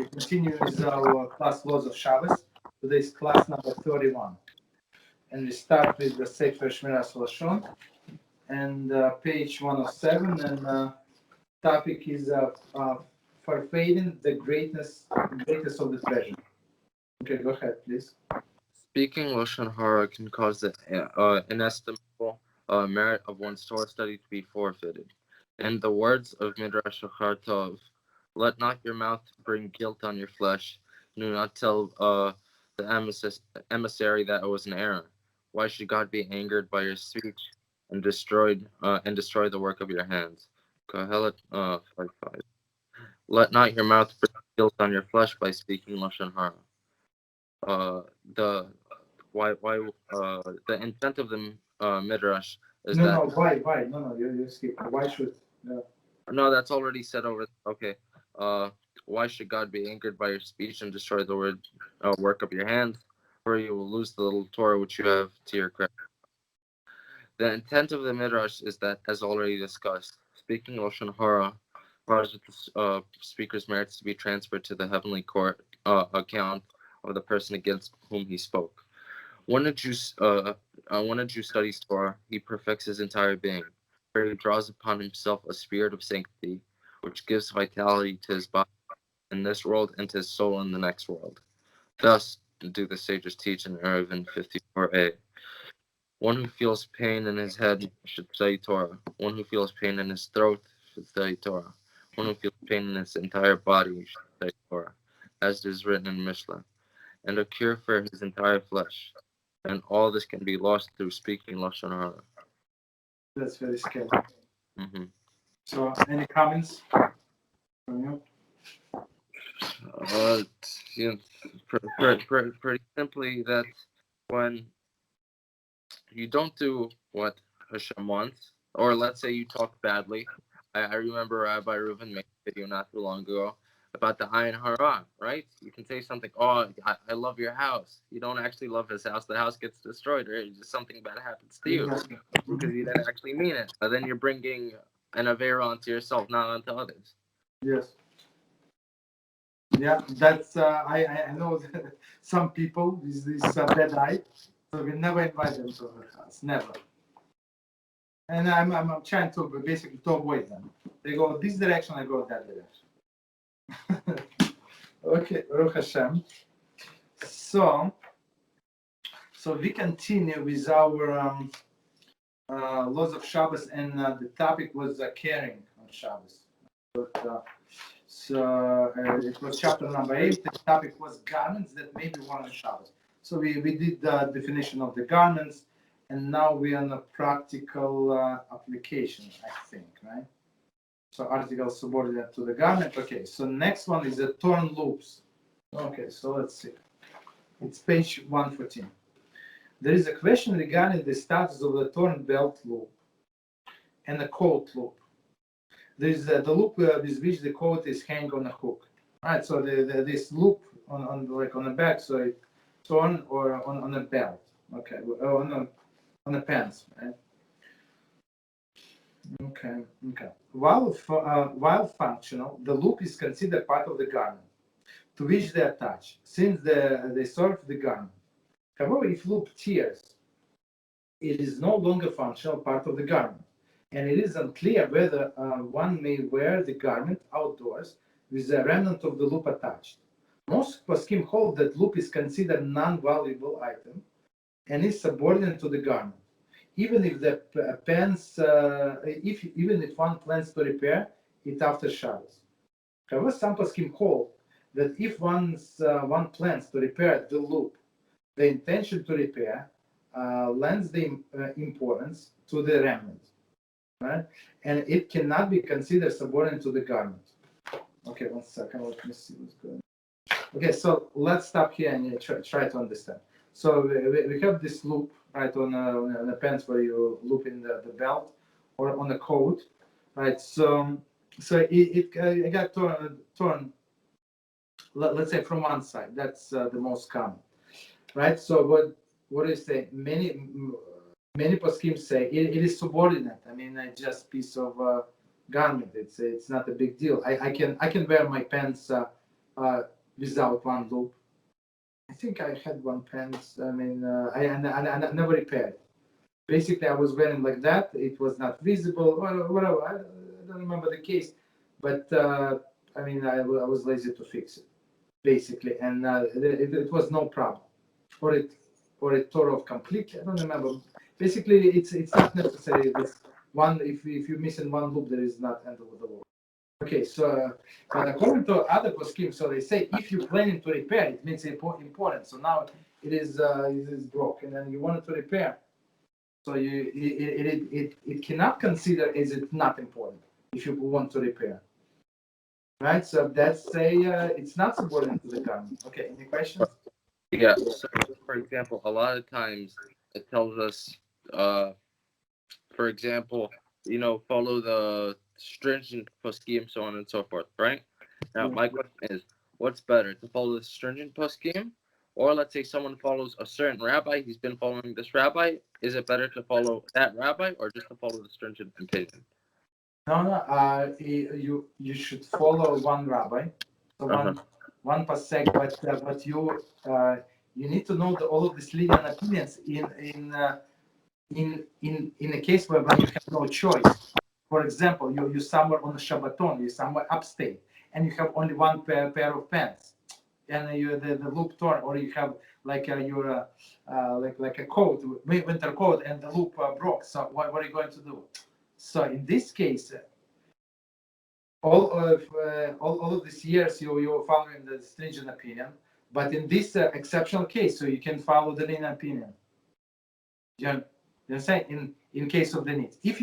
we continue with our class Laws of Shabbos. Today's class number 31. And we start with the Sefer Shmiras Lashon and page 107. And topic is forfeiting the greatness of the treasure. Okay, go ahead, please. Speaking Lashon Hara can cause the inestimable merit of one's Torah study to be forfeited. In the words of Midrash Shachar Tov, let not your mouth bring guilt on your flesh. Do not tell the emissary that it was an error. Why should God be angered by your speech and destroy the work of your hands? Kohelet 5:5. Let not your mouth bring guilt on your flesh by speaking Lashon Hara. The intent of the Midrash is why? No, you skip. Why should? No, that's already said over. Okay. Why should God be angered by your speech and destroy the work of your hands? For you will lose the little Torah which you have to your credit. The intent of the Midrash is that, as already discussed, speaking Lashon Hara causes the speaker's merits to be transferred to the heavenly court account of the person against whom he spoke. When a Jew studies Torah, he perfects his entire being, for he draws upon himself a spirit of sanctity, which gives vitality to his body in this world and to his soul in the next world. Thus do the sages teach in Reuven 54a. One who feels pain in his head should study Torah. One who feels pain in his throat should study Torah. One who feels pain in his entire body should study Torah, as is written in Mishnah, and a cure for his entire flesh. And all this can be lost through speaking Lashon Hara. That's very scary. Mm-hmm. So, any comments from you? Pretty simply that when you don't do what HaShem wants, or let's say you talk badly. I remember Rabbi Reuven made a video not too long ago about the Ayin Hara, right? You can say something, I love your house. You don't actually love his house. The house gets destroyed, or just something bad happens to you because you didn't actually mean it. But then you're bringing an Avera onto yourself, not onto others. Yes. Yeah, that's I know that some people with this bad eye, so we never invite them to our house, never. And I'm trying to basically to avoid them. They go this direction, I go that direction. Okay, Baruch Hashem. So we continue with our laws of Shabbos, and the topic was caring on Shabbos. But, it was chapter number 8. The topic was garments that may be worn on Shabbos. So we did the definition of the garments, and now we are on a practical application, I think, right? So article subordinate to the garment. Okay, so next one is the torn loops. Okay, so let's see. It's page 114. There is a question regarding the status of the torn belt loop and the coat loop. There is the loop with which the coat is hanging on a hook. Right, so this loop on the back, so it's torn or on a belt. Okay, on the pants, right? Okay. While functional, the loop is considered part of the garment to which they attach, since they serve the garment. However, if loop tears, it is no longer functional part of the garment, and it is unclear whether one may wear the garment outdoors with the remnant of the loop attached. Most poskim hold that loop is considered non-valuable item and is subordinate to the garment, even if the pants, even if one plans to repair it after Shabbos. However, some poskim hold that if one plans to repair the loop, the intention to repair lends the importance to the remnant, right? And it cannot be considered subordinate to the garment. Okay, 1 second. Let me see what's going on. Okay, so let's stop here and try to understand. So we have this loop, right, on the pants where you loop in the belt or on the coat, right? So it got torn, let's say from one side. That's the most common, right? So what do you say? Many poskim say it is subordinate. I mean, it's just piece of garment. It's not a big deal. I can wear my pants without one loop. I think I had one pants. I mean, I never repaired. Basically, I was wearing like that. It was not visible. Whatever. I don't remember the case, but I mean, I was lazy to fix it, basically, and it was no problem. Or it tore off completely. I don't remember. Basically, it's not necessary. This one, if you're missing one loop, there is not end of the world. Okay, so but according to other poskim, so they say if you're planning to repair, it means important. So now it is broken, and you wanted to repair. So it cannot consider as it's not important if you want to repair, right? So that's it's not subordinate to the garment. Okay, any questions? Yeah. So, for example, a lot of times it tells us, for example, follow the stringent poskim, so on and so forth, right? Now, my question is, what's better, to follow the stringent poskim, or let's say someone follows a certain rabbi, he's been following this rabbi, is it better to follow that rabbi or just to follow the stringent opinion? No. You should follow one rabbi, so one pasek, but you need to know all of these lenient opinions in a case where when you have no choice. For example, you're somewhere on a Shabbaton, you're somewhere upstate, and you have only one pair of pants, and you the loop torn, or you have like your like a coat, winter coat, and the loop broke. So what are you going to do? So in this case, all of these years you're following the stringent opinion, but in this exceptional case, so you can follow the lenient opinion. You say in case of the need. If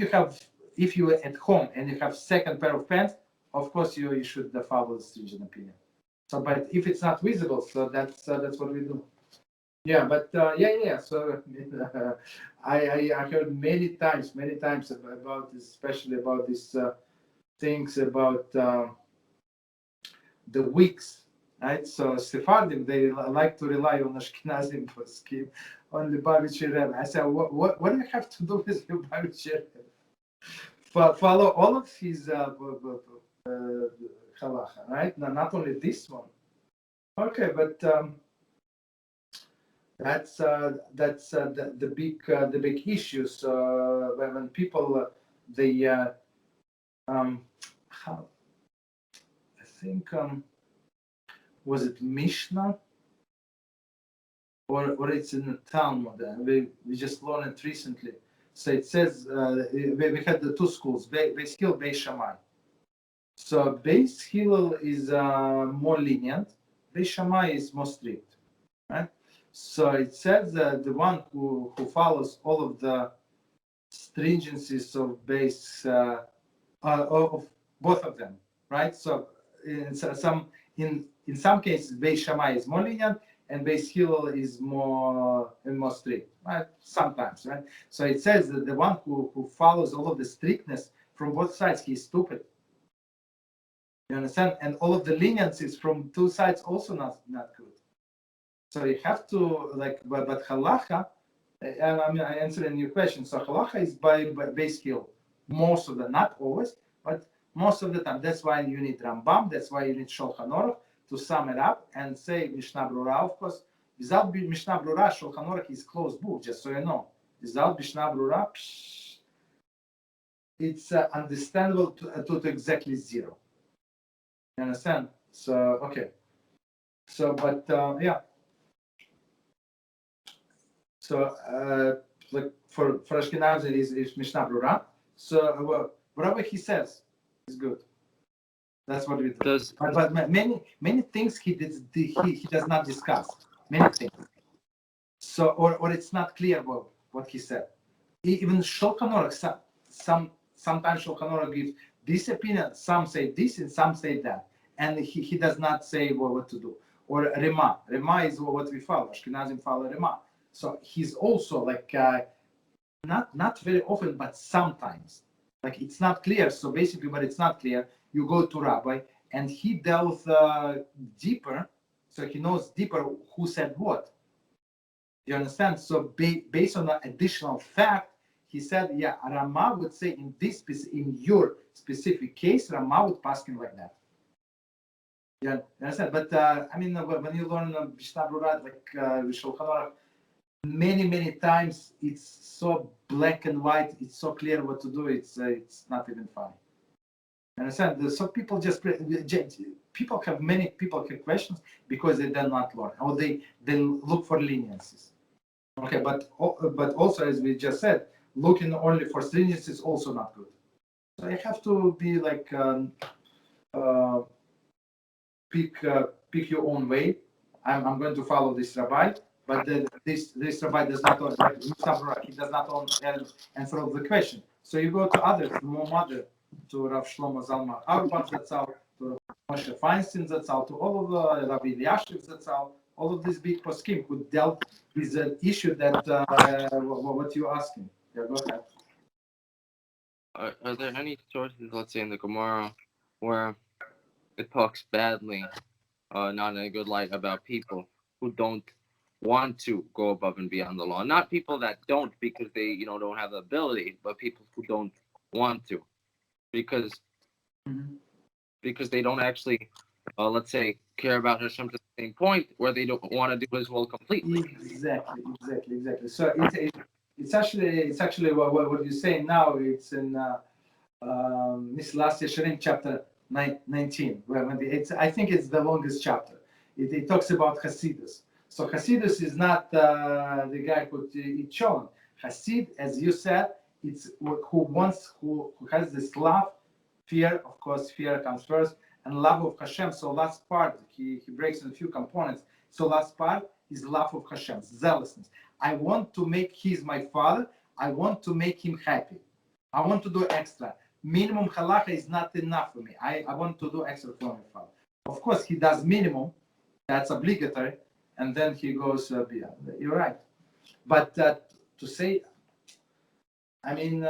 you at home and you have second pair of pants, of course you should follow the stringent opinion. So, but if it's not visible, so that's what we do. Yeah, but yeah. So I heard many times about this, especially about these things about the weeks, right? So Sephardim, they like to rely on Ashkenazim poskim, on Lubavitcher Rebbe. I said, what do you have to do with Lubavitcher Rebbe? Follow all of his halacha, right? No, not only this one. Okay, but that's the big issue. So when people they how, I think was it Mishnah or it's in the Talmud? We just learned it recently. So it says we had the two schools, Beis Hillel, Beis Shammai. So Beis Hillel is more lenient, Beis Shammai is more strict, right? So it says that the one who follows all of the stringencies of Beis of both of them, right? So in some cases, Beis Shammai is more lenient, and Beis Hillel is more strict, right? Sometimes, right? So it says that the one who follows all of the strictness from both sides, he's stupid. You understand? And all of the leniencies from two sides also not good. So you have to but halacha. I mean, I answered your question. So halacha is by Beis Hillel most of the, not always, but most of the time. That's why you need Rambam. That's why you need Shulchan Aruch to sum it up and say Mishnah Brura. Of course, without Mishnah Brura, Shulchan Aruch is closed book. Just so you know, without Mishnah Brura, it's understandable to exactly zero. You understand? So okay. So but yeah. So like for Ashkenazim is Mishnah Brura. So whatever he says is good. That's what we do. But many things he does not discuss. Many things. So or it's not clear what he said. Even Shulchan Aruch, sometimes Shulchan Aruch gives this opinion. Some say this and some say that, and he does not say what to do. Or Rema is what we follow. Ashkenazim follow Rema. So he's also like not very often, but sometimes. Like it's not clear. So basically, when it's not clear, you go to Rabbi, and he delves deeper, so he knows deeper who said what. You understand? So based on an additional fact, he said, yeah, Rama would say in your specific case, Rama would pass him like that. Yeah, understand. But I mean, when you learn Mishnah Berurah, like Shulchan Aruch, many times it's so black and white. It's so clear what to do. It's not even funny. Understand? So people people have questions because they do not learn, or they look for leniencies. Okay, but also, as we just said, looking only for leniency is also not good. So you have to be like uh, pick your own way. I'm going to follow this rabbi, but this rabbi does not own, like he does not own and answer the question. So you go to others, more mother, to Rav Shlomo Zalman Auerbach Zatzal, to Moshe Feinstein Zatzal, to all of the Rabbi Elyashiv Zatzal, all of these big poskim who dealt with an issue that what you're asking. Yeah, go ahead. Are there any sources, let's say in the Gemara, where it talks badly, not in a good light, about people who don't want to go above and beyond the law? Not people that don't because they, don't have the ability, but people who don't want to, because they don't actually, let's say, care about HaShem to the same point where they don't want to do His will completely. Exactly. So it's actually what you're saying now. It's in Mislas Yesharim chapter 19, where I think it's the longest chapter. It talks about Hasidus. So Hasidus is not the guy who eats Sholem. Hasid, as you said, it's who has this love, fear. Of course, fear comes first, and love of Hashem. So last part, he breaks in a few components. So last part is love of Hashem, zealousness. I want to make He's my father. I want to make him happy. I want to do extra. Minimum halacha is not enough for me. I want to do extra for my father. Of course, he does minimum. That's obligatory. And then he goes beyond. You're right. But to say, I mean,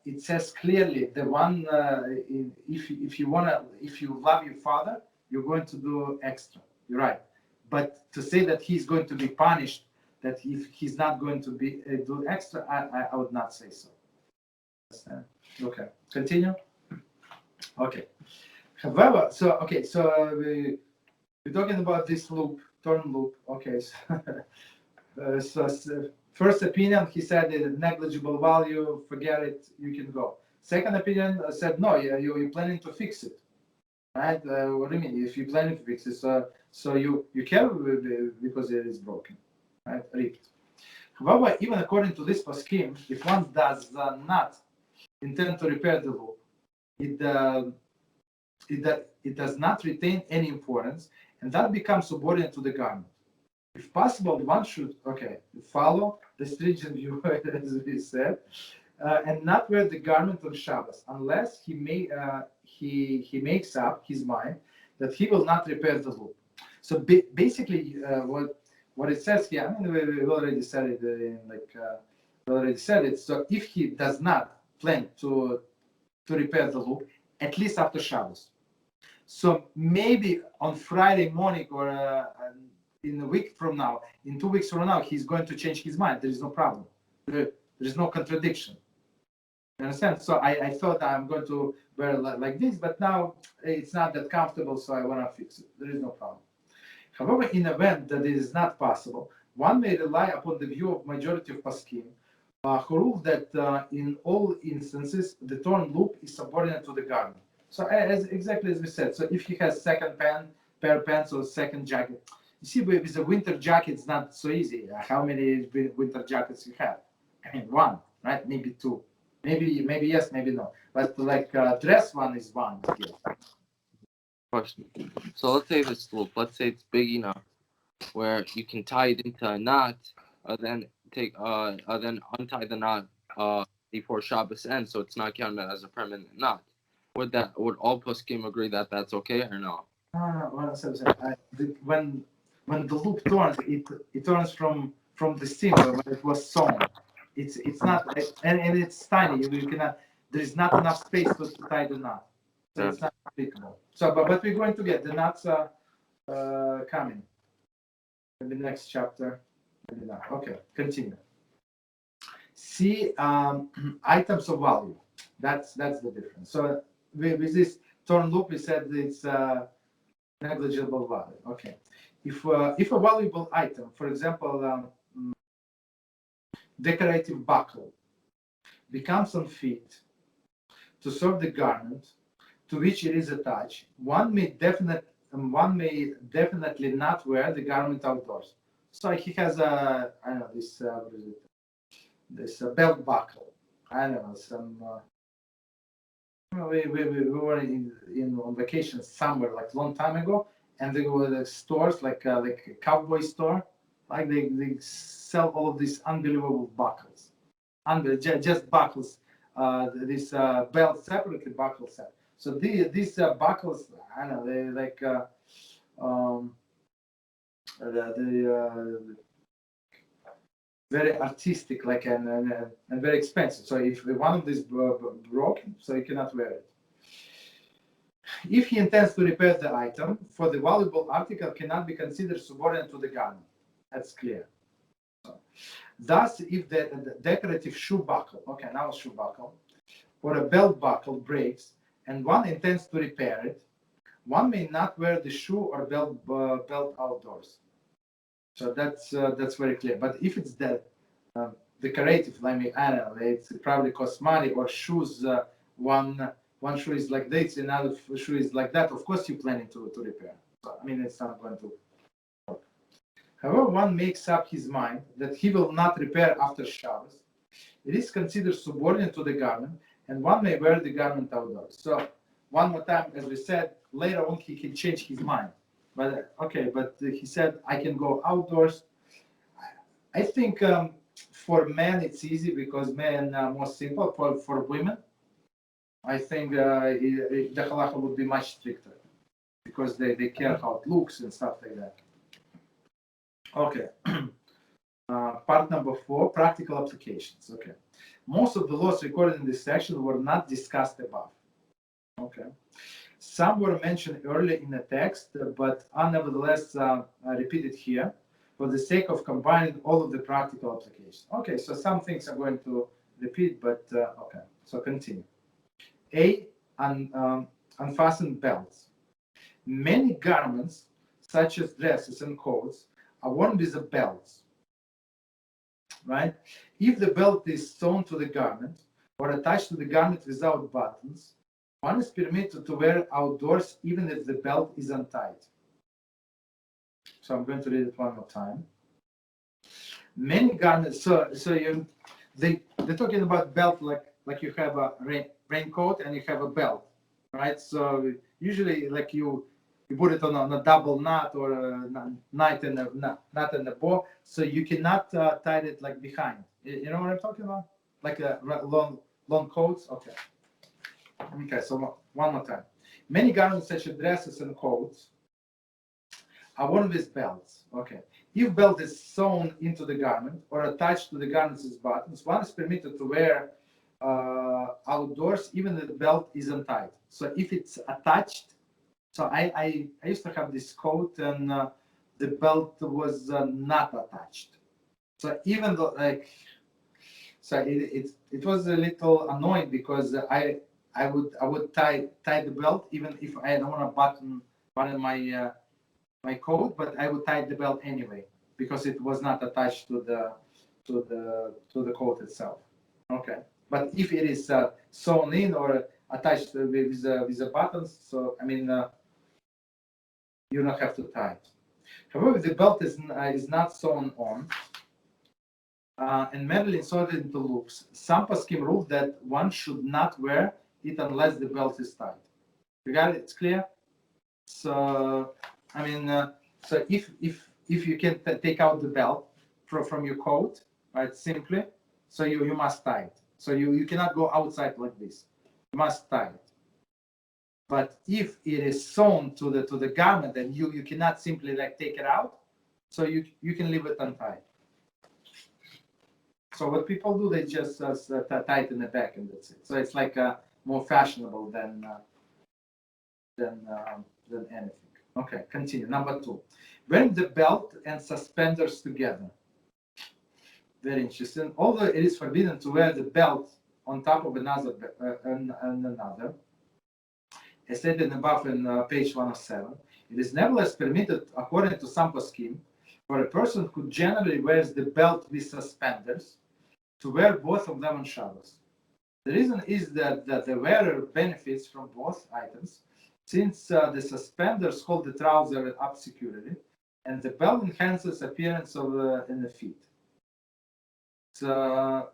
it says clearly the one, if you love your father, you're going to do extra. You're right. But to say that he's going to be punished, that if he's not going to be do extra, I would not say so. Okay, continue. Okay. However, so we're talking about this turn loop. Okay. So first opinion, he said negligible value, forget it, you can go. Second opinion said no, you're planning to fix it, right? What do you mean? If you're planning to fix it, so you care because it is broken, right? Ripped. However, even according to this scheme, if one does not intend to repair the loop, it does not retain any importance, and that becomes subordinate to the garment. If possible, one should follow the stringent view, as we said, and not wear the garment on Shabbos unless he makes up his mind that he will not repair the loop. So basically, what it says here, I mean, we already said it. So if he does not plan to repair the loop, at least after Shabbos. So maybe on Friday morning or in a week from now, in 2 weeks from now, he's going to change his mind. There is no problem. There is no contradiction. You understand? So I thought I'm going to wear like this, but now it's not that comfortable, so I want to fix it. There is no problem. However, in an event that it is not possible, one may rely upon the view of majority of Paskim, who rule that in all instances, the torn loop is subordinate to the garment. So exactly as we said, so if he has second pair of pants or second jacket, you see, with a winter jacket, it's not so easy. How many winter jackets you have? I mean, one, right? Maybe two. Maybe yes, maybe no. But like dress one is one. Yes. Question. So let's say this loop, let's say it's big enough where you can tie it into a knot, then untie the knot before Shabbos ends, so it's not counted as a permanent knot. Would all poskim agree that that's okay or no? When the loop turns, it turns from the seam where it was sewn. It's not, and it's tiny. You cannot. There is not enough space to tie the knot, so it's not applicable. So, but we're going to get the knots coming in the next chapter. Maybe not. Okay, continue. See items of value. That's the difference. So with this torn loop, we said it's negligible value. Okay. If a valuable item, for example, decorative buckle, becomes unfit to serve the garment to which it is attached, one may definitely not wear the garment outdoors. So he has a, I don't know, this what is it? This belt buckle. I don't know, some. We were on vacation somewhere like a long time ago, and there were the stores like a cowboy store, like they sell all of these unbelievable buckles, just buckles. This belt separately, buckle set. So these buckles, I don't know, they like the very artistic, like and very expensive. So if one of these broken, so you cannot wear it. If he intends to repair the item, for the valuable article cannot be considered subordinate to the garment. That's clear. So, thus, if the decorative shoe buckle, okay, now a shoe buckle, or a belt buckle breaks, and one intends to repair it, one may not wear the shoe or belt outdoors. So that's very clear. But if it's the decorative, I mean, I don't know, it probably costs money, or shoes, one shoe is like this, another shoe is like that. Of course, you're planning to repair. So, I mean, it's not going to work. However, one makes up his mind that he will not repair after Shabbos. It is considered subordinate to the garment, and one may wear the garment outdoors. So, one more time, as we said, later on he can change his mind. But okay, but he said I can go outdoors. I think for men it's easy because men are more simple. For women, I think the halacha would be much stricter because they care how it looks and stuff like that. Okay. Part number 4, practical applications. Okay. Most of the laws recorded in this section were not discussed above. Okay. Some were mentioned earlier in the text, but are nevertheless repeated here for the sake of combining all of the practical applications. Okay, so some things I'm going to repeat, but okay, so continue. Unfastened belts. Many garments, such as dresses and coats, are worn with the belts, right? If the belt is sewn to the garment or attached to the garment without buttons, one is permitted to wear outdoors even if the belt is untied. So I'm going to read it one more time. Many garments, they're talking about belt like you have a raincoat and you have a belt, right? So usually like you put it on a double knot or a knot and a bow, so you cannot tie it like behind. You know what I'm talking about? Like a long coats. Okay. Okay, so one more time. Many garments such as dresses and coats are worn with belts. Okay. If belt is sewn into the garment or attached to the garment's buttons, one is permitted to wear outdoors even if the belt is untied. So if it's attached, so I used to have this coat and the belt was not attached. So even though it was a little annoying because I would tie the belt even if I don't want to button my coat, but I would tie the belt anyway because it was not attached to the coat itself. Okay, but if it is sewn in or attached with the buttons, so I mean you don't have to tie it. However, if the belt is not sewn on and merely inserted into loops, some poskim rule that one should not wear it unless the belt is tied. You got it? It's clear. So I mean, so if you can take out the belt from your coat, right? Simply, so you must tie it. So you cannot go outside like this. You must tie it. But if it is sewn to the garment, then you cannot simply like take it out. So you can leave it untied. So what people do, they just tie it in the back and that's it. So it's like more fashionable than anything. Okay, continue. Number 2, wearing the belt and suspenders together. Very interesting. Although it is forbidden to wear the belt on top of another, as stated above in page 107, It is nevertheless permitted, according to some poskim, for a person who generally wears the belt with suspenders to wear both of them on Shabbos. The reason is that the wearer benefits from both items, since the suspenders hold the trouser up securely, and the belt enhances appearance of in the feet. So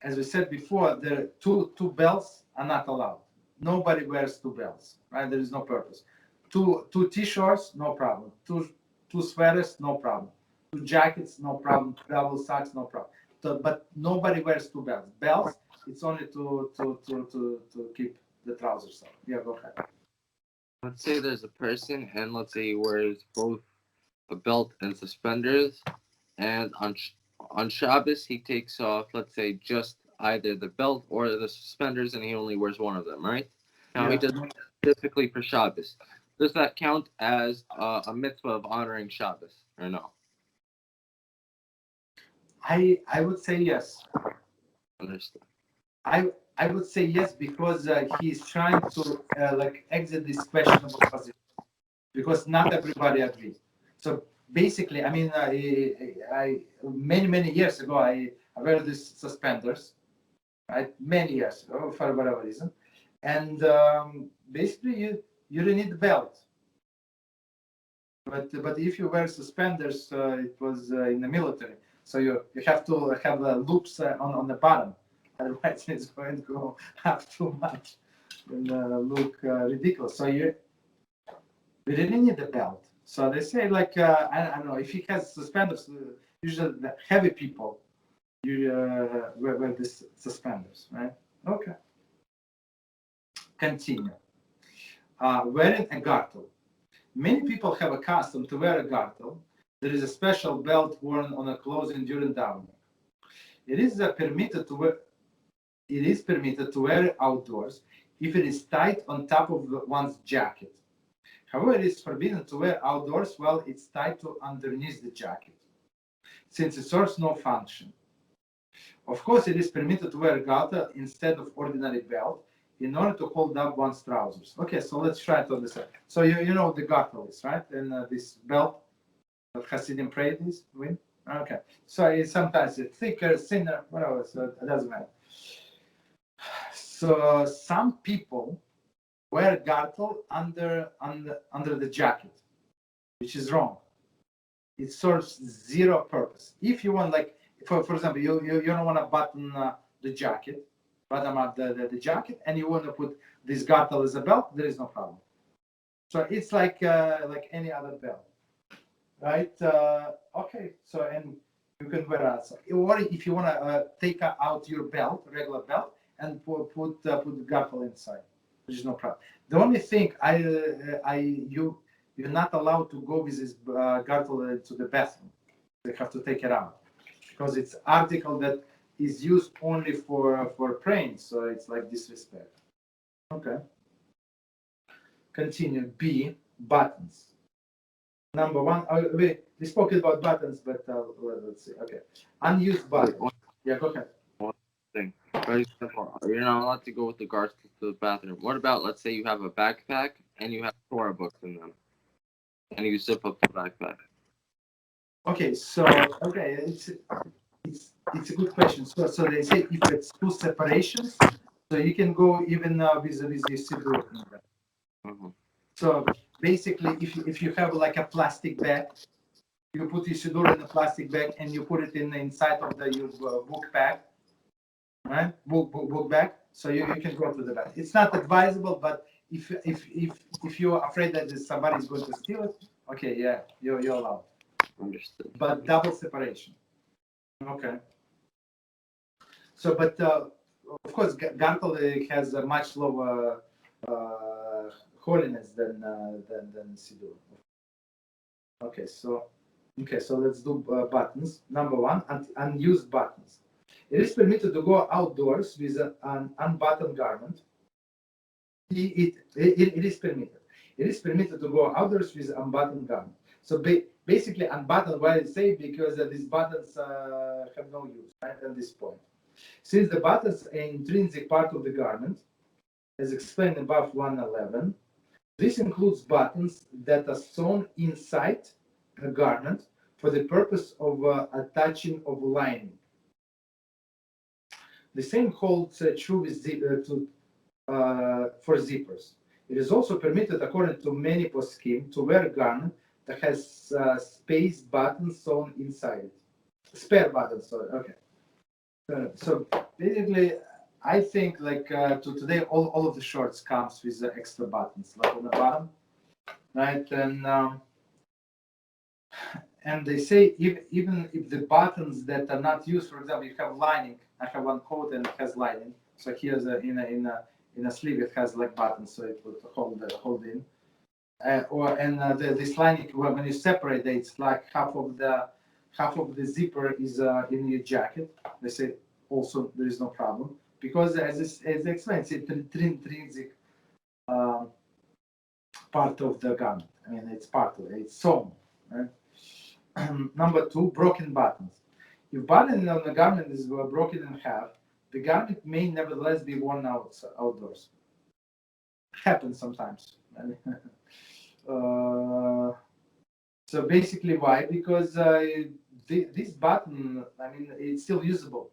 as we said before, the two belts are not allowed. Nobody wears two belts, right? There is no purpose. Two t-shirts, no problem. Two sweaters, no problem. Two jackets, no problem. Double socks, no problem. So, but nobody wears two belts. Belts, it's only to keep the trousers up. Yeah, go ahead. Let's say there's a person, and let's say he wears both a belt and suspenders, and on Shabbos he takes off, let's say, just either the belt or the suspenders, and he only wears one of them, right? Now he does it specifically for Shabbos. Does that count as a mitzvah of honoring Shabbos, or no? I would say yes. Understood. I would say yes, because he's trying to exit this questionable position, because not everybody agrees. So basically, I mean, I many years ago I wear these suspenders, right? Many years ago for whatever reason, and basically you don't need the belt. But if you wear suspenders, it was in the military, so you have to have loops on the bottom. Otherwise, it's going to go up too much and look ridiculous. So we really need the belt. So they say, I don't know, if he has suspenders, usually the heavy people wear these suspenders, right? Okay. Continue. Wearing a girdle. Many people have a custom to wear a girdle. There is a special belt worn on a clothing during davening. It is permitted to wear it outdoors if it is tied on top of one's jacket. However, it is forbidden to wear outdoors while it's tied to underneath the jacket, since it serves no function. Of course, it is permitted to wear a girdle instead of ordinary belt in order to hold up one's trousers. Okay, so let's try to understand. So you know what the girdle is, right? And this belt that Hasidim pray this with? Okay, so it's sometimes it's thicker, thinner, whatever, so it doesn't matter. So some people wear a girdle under the jacket, which is wrong. It serves zero purpose. If you want, like, for example, you don't want to button the jacket, bottom up the jacket, and you want to put this girdle as a belt, there is no problem. So it's like any other belt, right? Okay, so and you can wear it. Or if you want to take out your belt, regular belt, and put the girdle inside, which is no problem. The only thing you're not allowed to go with this girdle to the bathroom. They have to take it out because it's article that is used only for praying, so it's like disrespect. Okay. Continue. B, buttons. Number one. We spoke about buttons, but let's see. Okay. Unused buttons. Yeah, go ahead. One thing. Very simple. You're not allowed to go with the guards to the bathroom. What about, let's say you have a backpack and you have Torah books in them, and you zip up the backpack? Okay, so it's a good question. So they say if it's two separations, so you can go even with your siddur. So basically, if you have like a plastic bag, you put your siddur in a plastic bag and you put it inside of your book bag, right? Book bag. So you can go to the bag. It's not advisable, but if you're afraid that somebody is going to steal it, okay, yeah, you're allowed. Understood. But double separation. Okay. So, but of course, girdle has a much lower holiness than siddur. Okay, so let's do buttons. Number one, unused buttons. It is permitted to go outdoors with an unbuttoned garment. It is permitted. It is permitted to go outdoors with unbuttoned garment. So basically, unbuttoned, why I say, because these buttons have no use, right, at this point. Since the buttons are an intrinsic part of the garment, as explained above 111, This includes buttons that are sewn inside a garment for the purpose of attaching of lining. The same holds true with for zippers. It is also permitted, according to many poskim, to wear a garment that has space buttons sewn inside it. Spare buttons, sorry. Okay. So basically, I think like to today, all of the shorts comes with extra buttons, like on the bottom, right? And they say even if the buttons that are not used, for example, you have lining. I have one coat and it has lining. So here's in a sleeve it has like buttons, so it would hold in. This lining, when you separate it, it's like half of the zipper is in your jacket. They say also there is no problem because as they explain, it's an intrinsic part of the garment. I mean, it's part of it. It's sewn. Right? Number 2, broken buttons. If button on the garment is broken in half, the garment may nevertheless be worn outdoors. Happens sometimes. So basically, why? Because this button, I mean, it's still usable.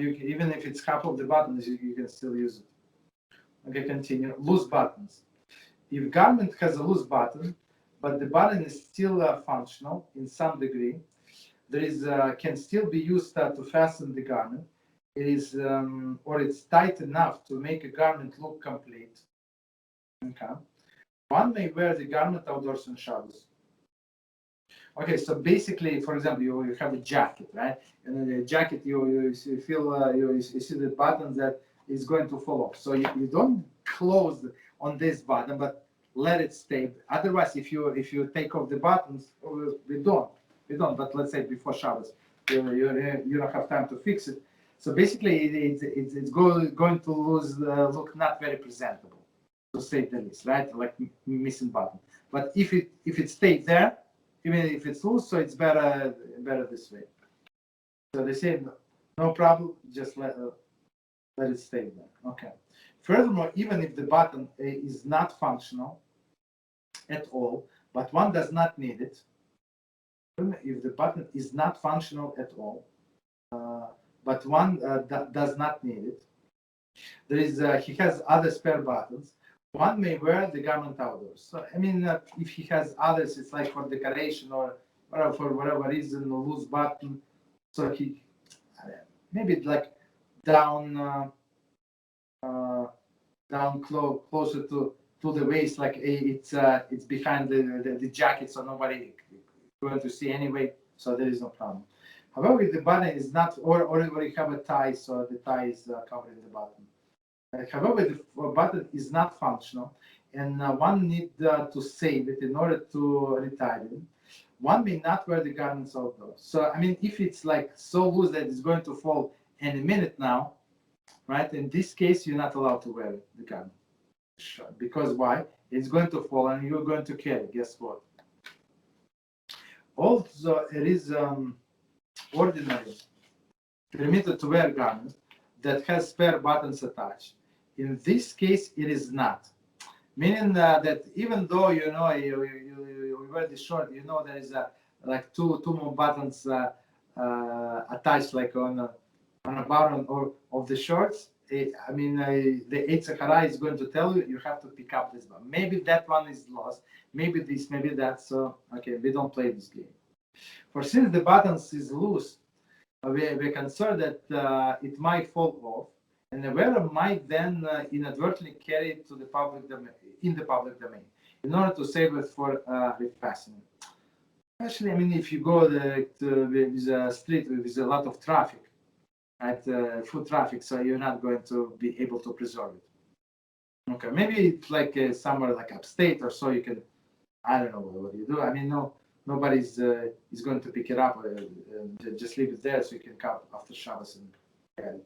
Even if it's half of the buttons, you can still use it. Okay, continue. Loose buttons. If garment has a loose button, but the button is still functional in some degree, there is can still be used to fasten the garment. It is or it's tight enough to make a garment look complete. Okay. One may wear the garment outdoors on Shabbos. Okay, so basically, for example, you have a jacket, right? And in the jacket, you feel you see the button that is going to fall off. So you don't close on this button, but let it stay. Otherwise, if you take off the buttons, we don't. But let's say before Shabbos, you don't have time to fix it. So basically, it's going to look not very presentable, to say the least, right? Like missing button. But if it stays there, even if it's loose, so it's better this way. So they say no problem, just let it stay there. Okay. Furthermore, even if the button is not functional at all, but one does not need it. If the button is not functional at all, but one does not need it, there is he has other spare buttons. One may wear the garment outdoors. So I mean, if he has others, it's like for decoration or for whatever reason, a loose button. So he maybe like down closer to the waist, like it's behind the jacket, so nobody going to see anyway. So there is no problem. However, if the button is not, or you have a tie, so the tie is covering the button. However, the button is not functional, and one need to save it in order to retire it. One may not wear the garments outdoors. So, I mean, if it's like so loose that it's going to fall any minute now, right? In this case, you're not allowed to wear the garment. Because why? It's going to fall and you're going to carry. Guess what? Also, it is ordinary permitted to wear garment that has spare buttons attached. In this case, it is not. Meaning that even though you wear the short, there is like two more buttons attached, like on a bottom of the shorts. The Eitz Hara is going to tell you have to pick up this one. Maybe that one is lost. Maybe this, maybe that. So okay, we don't play this game. For since the buttons is loose, we're concerned that it might fall off, and the wearer might then inadvertently carry it to the public domain, in order to save it for refastening. Especially, I mean, if you go with a street with a lot of traffic, right, foot traffic, so you're not going to be able to preserve it. Okay, maybe it's like somewhere like upstate or so. You can, I don't know what you do. I mean, nobody's is going to pick it up. Just leave it there so you can come after Shabbos and carry it.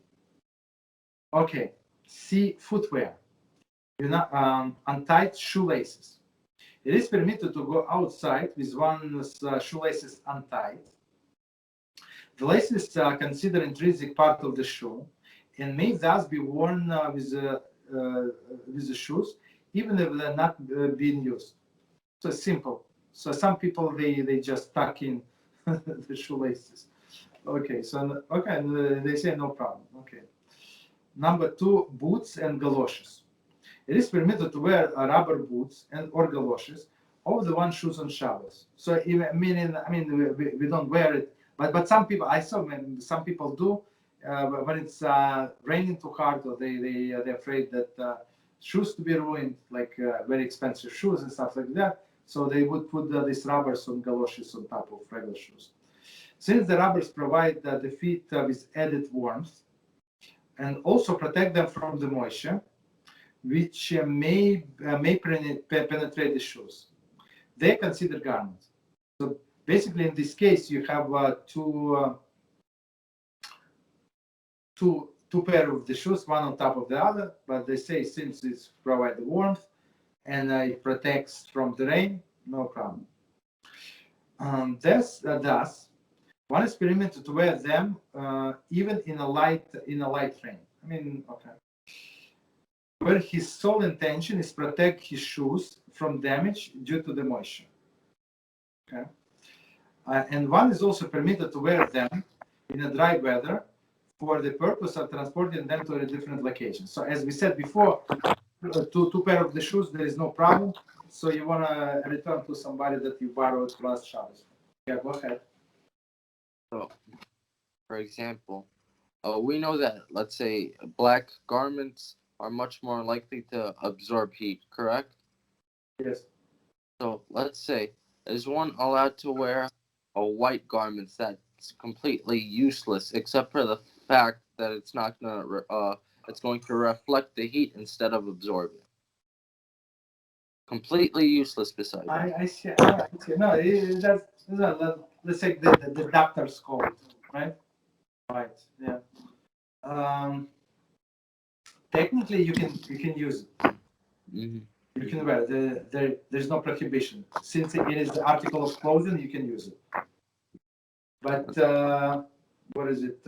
Okay, see footwear. Untied shoelaces. It is permitted to go outside with one's shoelaces untied. The laces are considered intrinsic part of the shoe and may thus be worn with the shoes, even if they're not being used. So it's simple. So some people they just tuck in the shoelaces. Okay, so and they say no problem. Okay. Number 2, boots and galoshes. It is permitted to wear rubber boots and or galoshes over the one shoes on Shabbos. So meaning, we don't wear it, but some people I saw some people do when it's raining too hard, or they're afraid that shoes to be ruined, like very expensive shoes and stuff like that. So they would put these rubbers on galoshes on top of regular shoes. Since the rubbers provide the feet with added warmth and also protect them from the moisture, which may penetrate the shoes, they are considered garments. So basically, in this case, you have two pair of the shoes, one on top of the other. But they say since it provides the warmth and it protects from the rain, no problem. Thus, one is permitted to wear them even in a light rain. Okay. Where his sole intention is protect his shoes from damage due to the moisture. Okay. And one is also permitted to wear them in a dry weather for the purpose of transporting them to a different location. So as we said before, two pair of the shoes, there is no problem. So you want to return to somebody that you borrowed last Shabbos. Yeah, go ahead. So, for example, we know that, let's say, black garments are much more likely to absorb heat, correct? Yes. So let's say, is one allowed to wear a white garment that's completely useless, except for the fact that it's going to reflect the heat instead of absorb it? Completely useless besides. I see. No, let's say the doctor's code, right? Right. Yeah. Technically, you can use it. Mm-hmm. You can wear it. There's no prohibition. Since it is the article of clothing, you can use it. But what is it?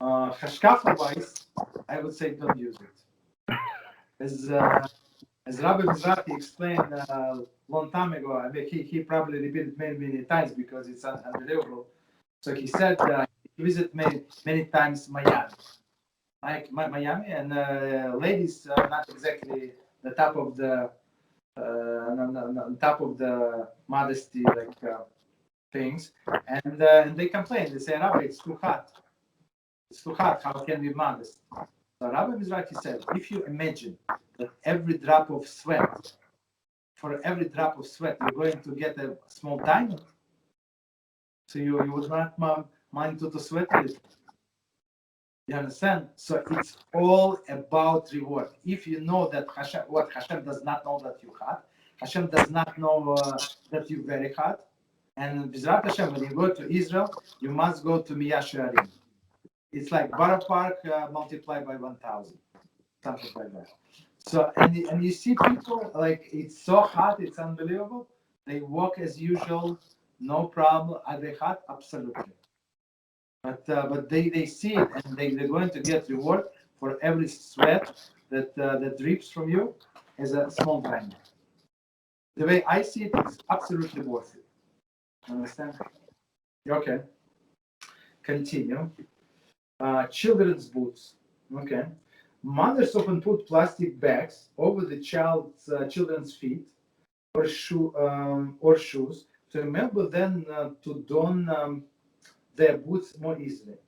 Hashkafa-wise, I would say don't use it. As Rabbi Mizrahi explained a long time ago, I mean, he probably repeated many times because it's unbelievable. So he said he visited many times Miami. Like Miami, and ladies are not exactly the top of the top of the modesty things, and they complain. They say, Rabbi, it's too hot. It's too hot. How can we be modest? So Rabbi Mizrahi said, if you imagine that for every drop of sweat, you're going to get a small diamond, so you would not mind to sweat a little. You understand? So it's all about reward. If you know that Hashem does not know that you're hot, Hashem does not know that you're very hot. And B'ezrat Hashem, when you go to Israel, you must go to Miyasharim. It's like Borough Park multiplied by 1,000, something like that. So and you see people like it's so hot, it's unbelievable. They walk as usual, no problem. Are they hot? Absolutely. But they see it, and they're going to get reward for every sweat that drips from you as a small diamond. The way I see it, it's absolutely worth it. Understand? Okay. Continue. Children's boots. Okay. Mothers often put plastic bags over the children's feet or shoes to enable them to don their boots more easily.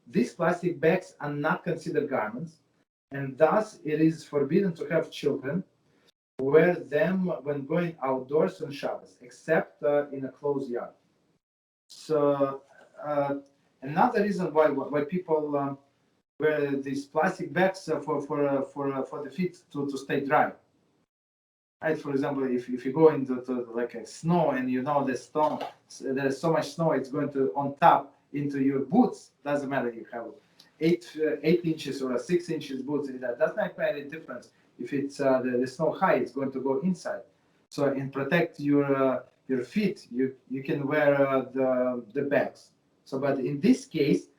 These plastic bags are not considered garments, and thus it is forbidden to have children wear them when going outdoors on Shabbos, except in a closed yard. So another reason why people wear these plastic bags for the feet to stay dry. Right, for example, if you go into like a snow and you know there's so much snow, it's going to on top into your boots. Doesn't matter if you have 8 inches or a 6 inches boots. That does not make any difference. If it's the snow high, it's going to go inside. So in protect your feet, you can wear the bags. So, but in this case,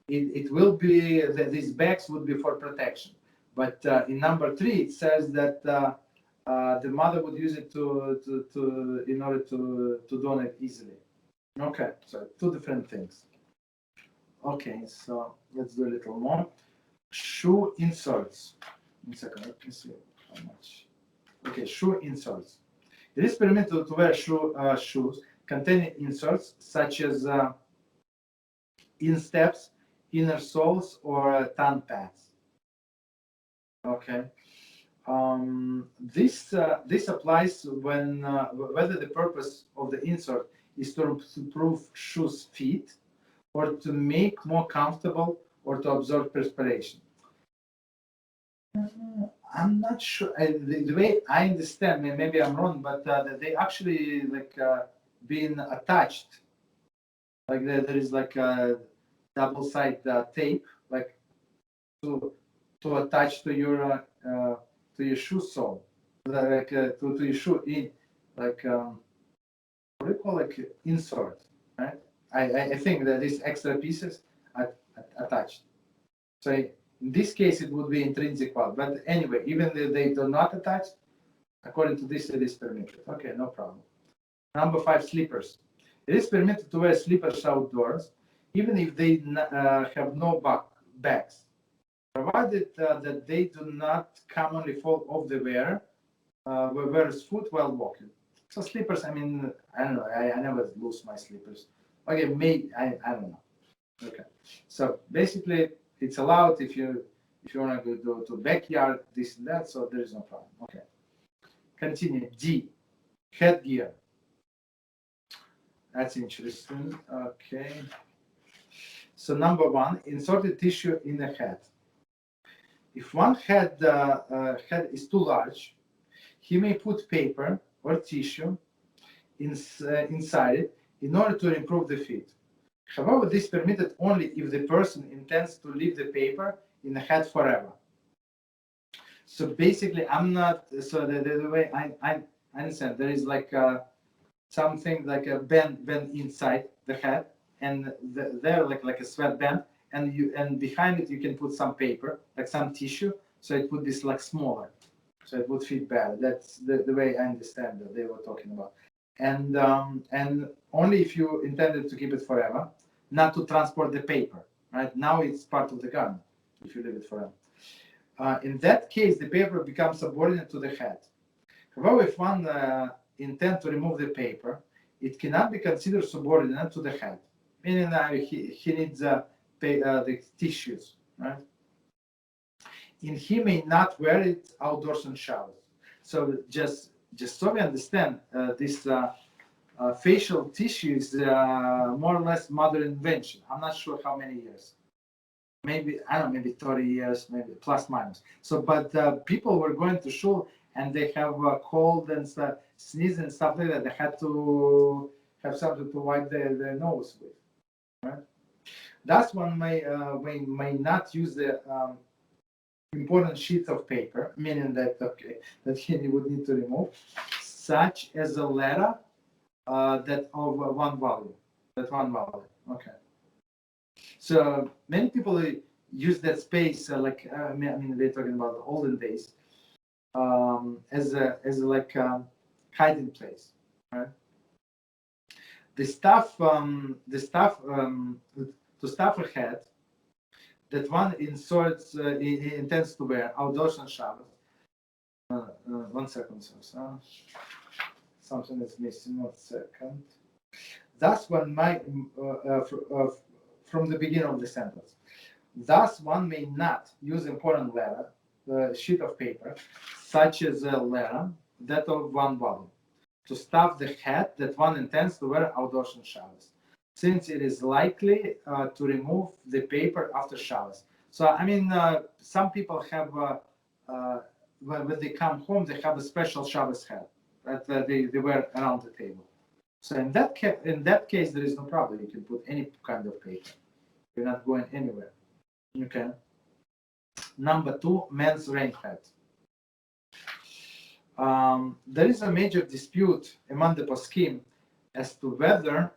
it will be these bags would be for protection. But in number 3, it says that the mother would use it to in order to donate easily. Okay, so 2 different things. Okay, so let's do a little more. Shoe inserts. 1 second, let me see how much. Okay, shoe inserts. It is permitted to wear shoes containing inserts such as insteps, inner soles, or tongue pads. Okay. This applies when whether the purpose of the insert is to improve shoes' fit, or to make more comfortable, or to absorb perspiration. I'm not sure. The way I understand, maybe I'm wrong, but they actually being attached. Like there is like a double-sided tape, like to attach to your shoe sole, like to your shoe in, like what do you call, like insert, right? I think that these extra pieces are attached. So in this case, it would be intrinsic value. But anyway, even if they do not attach, according to this, it is permitted. Okay, no problem. Number 5, slippers. It is permitted to wear slippers outdoors, even if they have no backs, provided that they do not commonly fall off the wearer's foot while walking. So slippers, I mean, I don't know. I never lose my slippers. Okay, maybe I don't know. Okay, so basically, it's allowed if you want to go to backyard, this and that. So there is no problem. Okay, continue. D, headgear. That's interesting. Okay. So number 1, inserted tissue in the head. If one head is too large, he may put paper or tissue inside it in order to improve the fit. However, this is permitted only if the person intends to leave the paper in the head forever. So basically, I'm not. So the way I understand, there is like something like a bend inside the head, and there like a sweatband, and behind it you can put some paper, like some tissue, so it would be like smaller, so it would fit better. That's the way I understand that they were talking about. And only if you intended to keep it forever, not to transport the paper. Right now, it's part of the garment if you leave it forever. In that case, the paper becomes subordinate to the head. However, if one intends to remove the paper, it cannot be considered subordinate to the head, meaning he needs the tissues, right? And he may not wear it outdoors on Shabbat. So just so we understand, this facial tissue is more or less modern invention. I'm not sure how many years. Maybe, I don't know, maybe 30 years, maybe plus minus. So, but people were going to shul and they have cold and stuff, sneeze and stuff like that. They had to have something to wipe their nose with, right? That's one may not use the important sheets of paper, meaning that that he would need to remove, such as a letter that of one value, Okay. So many people use that space I mean they're talking about the olden days as a hiding place, right? The stuff to stuff a head that one inserts intends to wear outdoors on Shabbat. 1 second, so something is missing. 1 second. Thus, one might from the beginning of the sentence. Thus, one may not use important letter, sheet of paper, such as a letter that of one volume, to stuff the head that one intends to wear outdoors on Shabbos, since it is likely to remove the paper after Shabbos. So, I mean, some people have, when they come home, they have a special Shabbos hat that they wear around the table. So in that case, there is no problem. You can put any kind of paper. You're not going anywhere. Okay. Number 2, men's rain hat. There is a major dispute among the poskim as to whether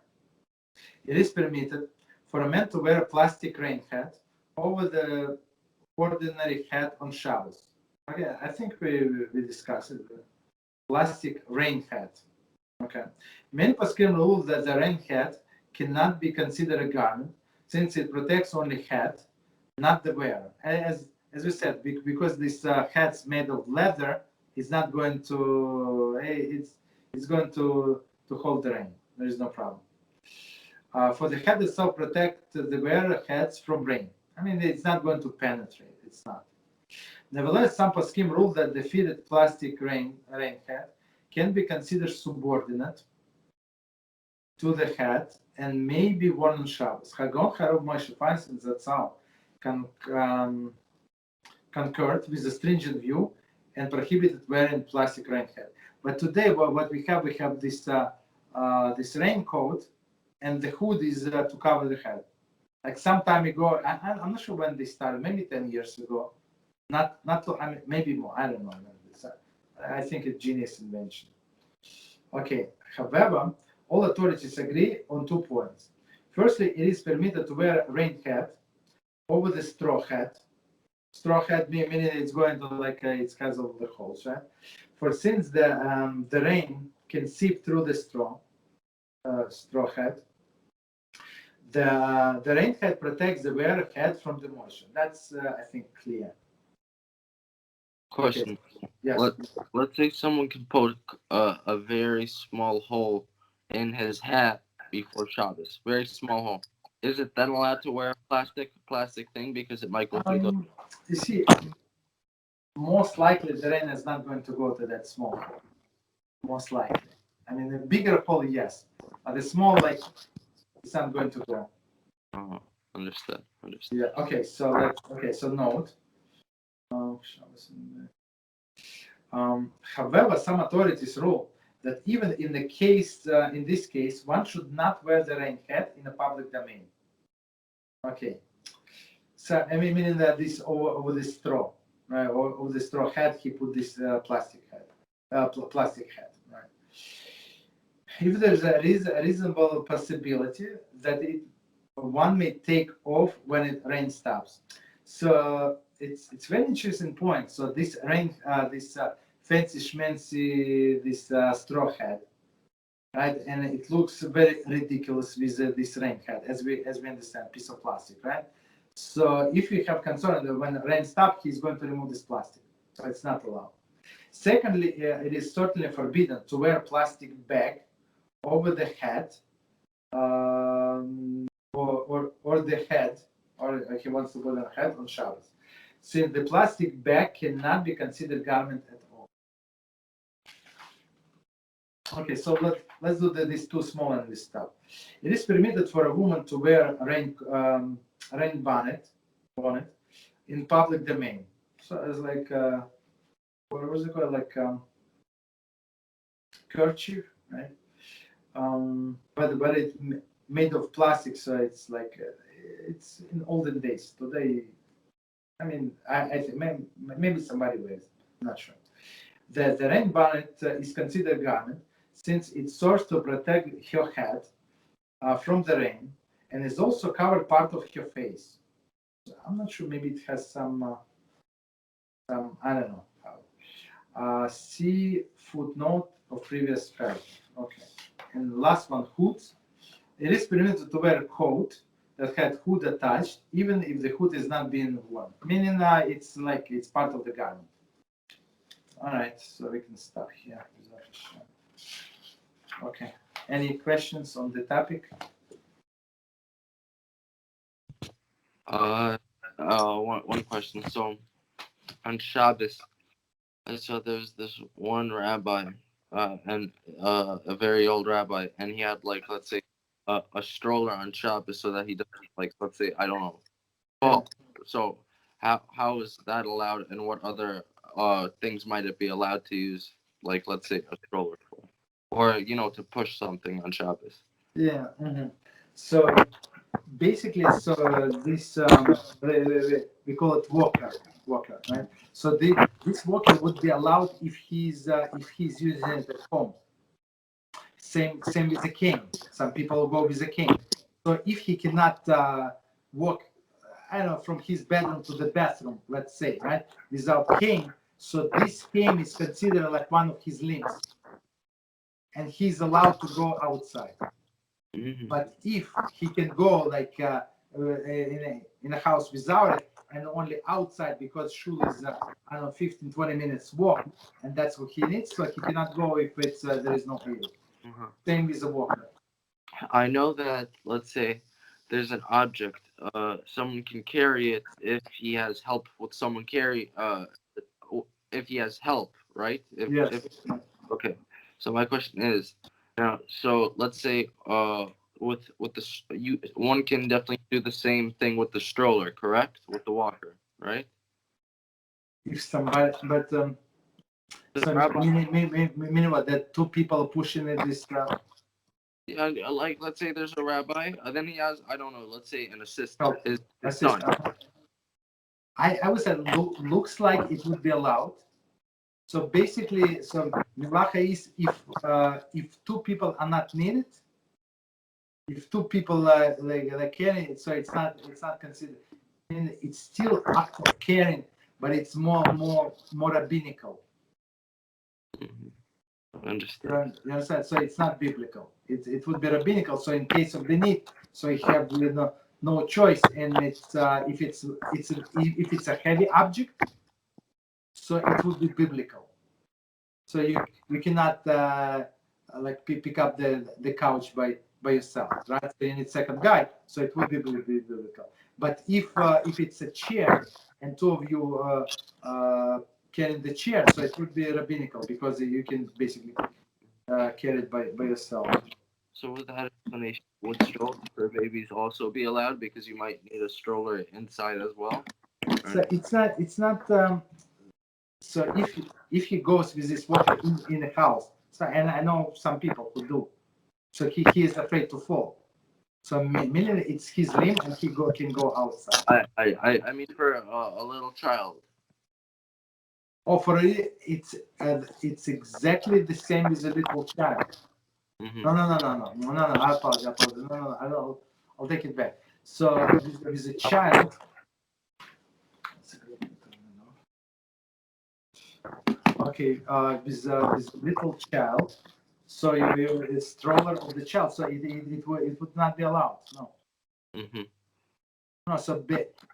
it is permitted for a man to wear a plastic rain hat over ordinary hat on Shabbos? Okay, I think we discussed it. Plastic rain hat. Okay. Many poskim rule that the rain hat cannot be considered a garment since it protects only hat, not the wearer. As we said, because this hat's made of leather, it's not going to it's going to hold the rain. There is no problem. For the hat itself, protect the wearer hats from rain. I mean, it's not going to penetrate. It's not. Nevertheless, some poskim rule that the fitted plastic rain hat can be considered subordinate to the hat and may be worn on Shabbos. Hagon Harov Moshe Feinstein Zatzal concurred with the stringent view and prohibited wearing plastic rain hat. But today, what we have this this raincoat, and the hood is to cover the head. Like some time ago, I'm not sure when they started, maybe 10 years ago. Not I mean, maybe more. I don't know. I think it's genius invention. Okay. However, all authorities agree on 2 points. Firstly, it is permitted to wear a rain hat over the straw hat. Straw hat meaning it's going to like it's because of the holes, right? For since the rain can seep through the straw hat, the rain hat protects the wearer head from the moisture. That's I think clear. Question. Okay. Yes. Let's say someone can poke a very small hole in his hat before Shabbos. Very small hole. Is it then allowed to wear a plastic thing because it might go through the... You see, most likely the rain is not going to go to that small hole. Most likely. I mean, the bigger hole, yes. But the small, like, it's not going to go. Understood. Yeah. Okay. So note. However, some authorities rule that even in this case, one should not wear the rain hat in a public domain. Okay. So I mean, meaning that this over the straw, right? Or over the straw hat, he put this plastic hat, right? If there's a reasonable possibility that one may take off when it rain stops. So it's very interesting point. So this rain, this fancy schmancy, this straw hat, right? And it looks very ridiculous with this rain hat, as we understand, piece of plastic, right? So if you have concern that when the rain stops, he's going to remove this plastic. So it's not allowed. Secondly, it is certainly forbidden to wear a plastic bag over the hat, or the head, or he wants to put on a head on Shabbos, since the plastic bag cannot be considered garment at all. Okay, so let's do these 2 small and this stuff. It is permitted for a woman to wear a rain bonnet in public domain. So it's like what was it called? Like kerchief, right? But it's made of plastic, so it's like it's in olden days. Today, I mean, I think maybe somebody wears. Not sure. The rain bonnet is considered garment since it serves to protect her head from the rain and is also covered part of her face. So I'm not sure. Maybe it has some I don't know how. See footnote of previous paragraph. Okay. And the last one, hoods. It is permitted to wear a coat that had hood attached, even if the hood is not being worn. Meaning it's like it's part of the garment. All right, so we can stop here. Okay. Any questions on the topic? One question. So on Shabbos, I saw there's this one rabbi, and a very old rabbi, and he had like, let's say, a stroller on Shabbos so that he doesn't, like, let's say, I don't know, fall. So how is that allowed, and what other things might it be allowed to use, like, let's say, a stroller for, or to push something on Shabbos? Yeah. Mm-hmm. So basically, so this we call it walker, right? So this walker would be allowed if he's using it at home. Same with the cane. Some people go with a cane. So if he cannot walk I don't know, from his bedroom to the bathroom, let's say, right, without cane. So this cane is considered like one of his limbs, and he's allowed to go outside. But if he can go like in a house without it and only outside because shul is I don't know 15-20 minutes walk, and that's what he needs, so he cannot go if it's there is no area. Same with a walker. I know that, let's say, there's an object. Someone can carry it if he has help with someone carry. If he has help, right? Yes. Okay. So my question is, now, so let's say, with one can definitely do the same thing with the stroller, correct? With the walker, right? If somebody, but The so rabbi, meaning what, that two people pushing it this yeah, like let's say there's a rabbi, then he has, I don't know, let's say an assistant, help his son. assist. I would say looks like it would be allowed. So basically, so Milacha is if two people are not needed, if two people like carrying it, so it's not considered. And it's still act of caring, but it's more rabbinical. Understand. You understand? So it's not biblical. It would be rabbinical. So in case of the need, so you have no choice, and it's if it's a heavy object, so it would be biblical. So you cannot like pick up the couch by yourself, right? So you need second guy, so it would be biblical. But if it's a chair and two of you carrying the chair, so it would be rabbinical because you can basically carry it by yourself. So with that explanation, would strollers for babies also be allowed because you might need a stroller inside as well? So it's not. So if he goes with this walker in the house, so and I know some people who do, so he is afraid to fall. So meaning it's his limb and he can go outside. I mean for a little child. Oh, for it, it's exactly the same with a little child. No. I apologize. No. I'll take it back. So with a child. Okay, with little child, so you a stroller of the child, so it would not be allowed. No. No. So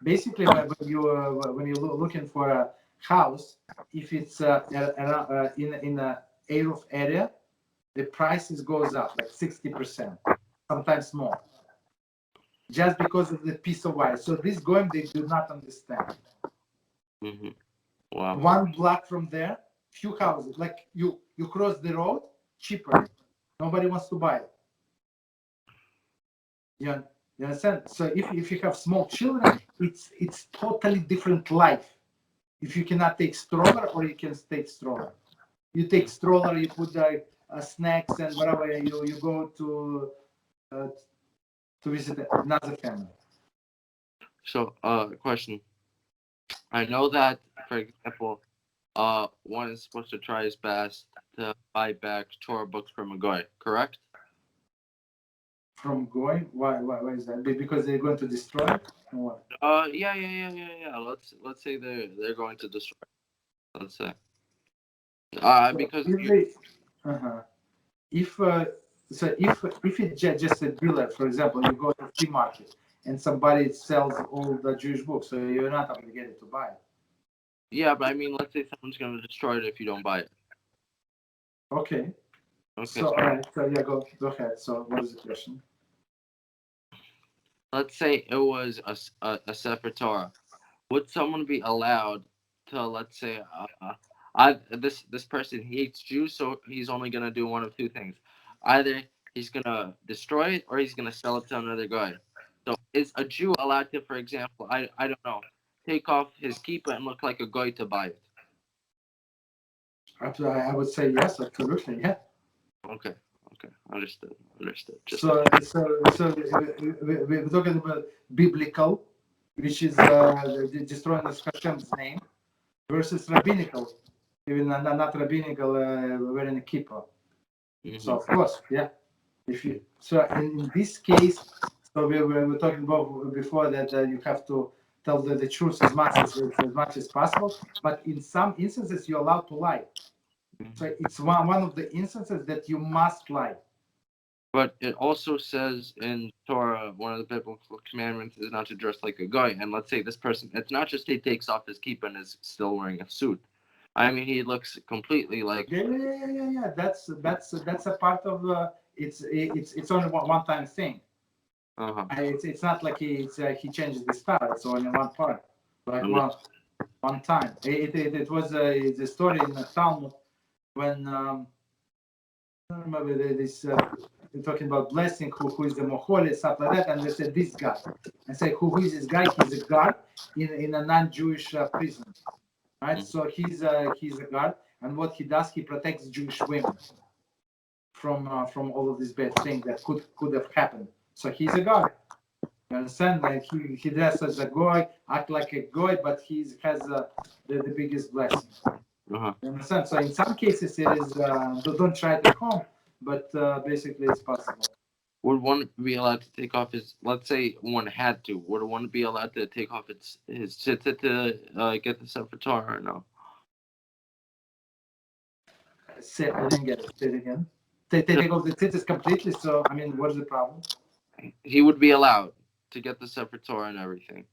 basically, when you're looking for a house, if it's in a Eruv area, the prices goes up like 60%, sometimes more, just because of the piece of wire. So this going they do not understand. Wow. One block from there, few houses, like you cross the road, cheaper. Nobody wants to buy it. You understand? So if you have small children, it's totally different life. If you cannot take stroller or you can take stroller. You take stroller, you put snacks and whatever, you go to visit another family. So, question. I know that, for example, one is supposed to try his best to buy back Torah books from a guy, correct? From going? Why is that? Because they're going to destroy it? Or what? Yeah. Let's say they're going to destroy it. Let's say. Because if it's just a dealer, for example, you go to flea market and somebody sells all the Jewish books, so you're not obligated to buy it. Yeah, but I mean, let's say someone's going to destroy it if you don't buy it. Okay. Okay. So, all right. So, yeah, go ahead. So, what is the question? Let's say it was a Sefer Torah. Would someone be allowed to, let's say, this person hates Jews, so he's only gonna do one of two things: either he's gonna destroy it or he's gonna sell it to another guy. So, is a Jew allowed to, for example, I don't know, take off his kippah and look like a guy to buy it? I would say yes, absolutely, yeah. Okay, understood. Just So we're talking about biblical, which is destroying Hashem's name, versus rabbinical, even not rabbinical, wearing a kippah. So of course, yeah. In this case, so we were talking about before that you have to tell the truth as much as possible. But in some instances, you're allowed to lie. So it's one of the instances that you must lie. But it also says in Torah, one of the biblical commandments is not to dress like a guy. And let's say this person, it's not just he takes off his kippah and is still wearing a suit. I mean, he looks completely like. Yeah. That's a part of it's only one time thing. It's not like he changes the style. It's only one part, like one time. It was the story in the Talmud when I don't remember this. We're talking about blessing, who is the Mohole, stuff like that, and they said this guy. I say, who is this guy? He's a guard in a non-Jewish prison, right? So he's a guard, and what he does, he protects Jewish women from all of these bad things that could have happened. So he's a guard. You understand? Like he dresses as a goy, act like a goy, but he has the biggest blessing. You understand? So in some cases, it is don't try it at home. But basically, it's possible. Would one be allowed to take off his? Let's say one had to. Would one be allowed to take off his tzitzit to get the Sefer Torah or no? I didn't get it. Say it again. They take off the tzitzit completely. So I mean, what is the problem? He would be allowed to get the Sefer Torah and everything.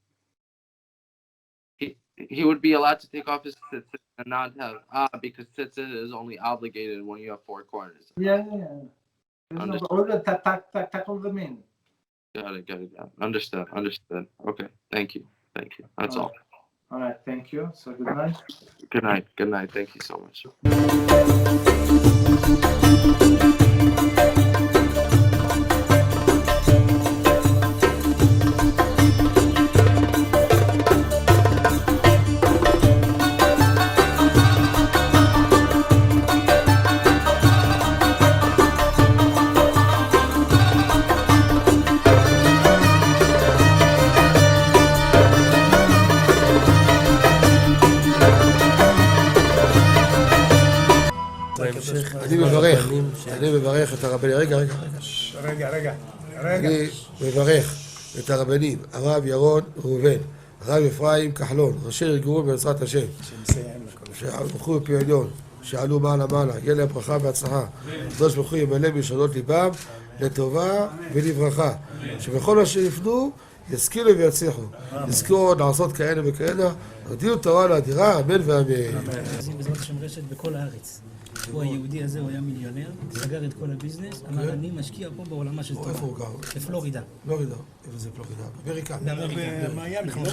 He would be allowed to take off his tzitzit and not have because tzitzit is only obligated when you have four corners. Yeah. Tackle them in. Got it. Understood. Okay, thank you. That's all. All right, thank you. So good night. Good night. Thank you so much. אני מברך את הרבנים, רגע. אני מברך את הרבנים, הרב ירון ראובן, הרב אפרים כחלון, ראשי ארגון בעזרת השם, שהלכו בפי עליון, שעלו מעלה, יהיה להם ברכה והצלחה, הקדוש ברוך הוא ימלא בישועות ליבם לטובה ולברכה, שבכל אשר יפנו ישכילו ויצליחו, יזכרו לעשות כאלה וכאלה, הודיעו תורה לאדירה, אמן ואמן. בעזרת השם רשת בכל הארץ. הוא היהודי הזה, הוא היה מיליונר, סגר את כל הביזנס, אמר אני משקיע פה בעולמה של תורה. איפה הוא גר? בפלורידה. איפה זה פלורידה? באמריקה?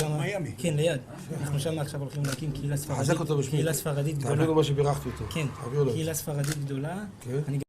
במיימי. כן, ליד. אנחנו שם עכשיו הולכים להקים קהילה ספרדית. חזק אותו בשמי. קהילה ספרדית גדולה. תעבירו מה שבירכתי אותו. כן, קהילה ספרדית גדולה. כן.